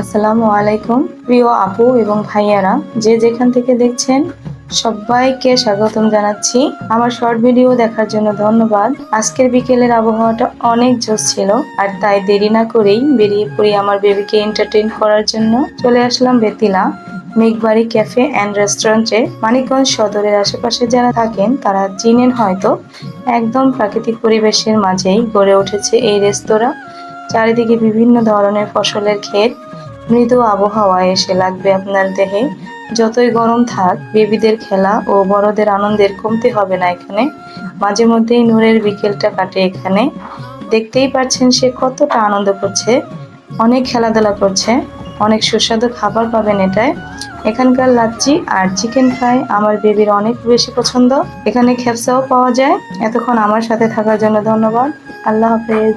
আসসালামু আলাইকুম প্রিয় আপু এবং ভাইয়ারা, যে যেখান থেকে দেখছেন সবাইকে স্বাগতম জানাচ্ছি। আমার শর্ট ভিডিও দেখার জন্য ধন্যবাদ। আজকের বিকেলের আবহাওয়াটা অনেক জোশ ছিল, আর তাই দেরি না করেই বেরিয়ে পড়ি আমার বেবিকে এন্টারটেইন করার জন্য। চলে আসলাম বেতিলা মেঘবাড়ি ক্যাফে অ্যান্ড রেস্টুরেন্টে। মানিকগঞ্জ সদরের আশেপাশে যারা থাকেন তারা চিনেন হয়তো। একদম প্রাকৃতিক পরিবেশের মাঝেই গড়ে উঠেছে এই রেস্তোরাঁ। চারিদিকে বিভিন্ন ধরনের ফসলের ক্ষেত। মৃদু আবহাওয়ায় এসে লাগবে আপনার দেহে। যতই গরম থাক, বেবিদের খেলা ও বড়দের আনন্দের কমতি হবে না এখানে। মাঝে মধ্যেই নূরের বিকেলটা কাটে এখানে। দেখতেই পাচ্ছেন সে কতটা আনন্দ করছে, অনেক খেলাধুলা করছে। অনেক সুস্বাদু খাবার পাবেন এটায়। এখানকার লাচ্ছি আর চিকেন ফ্রাই আমার বেবির অনেক বেশি পছন্দ। এখানে খেপসাও পাওয়া যায়। এতক্ষণ আমার সাথে থাকার জন্য ধন্যবাদ। আল্লাহ হাফেজ।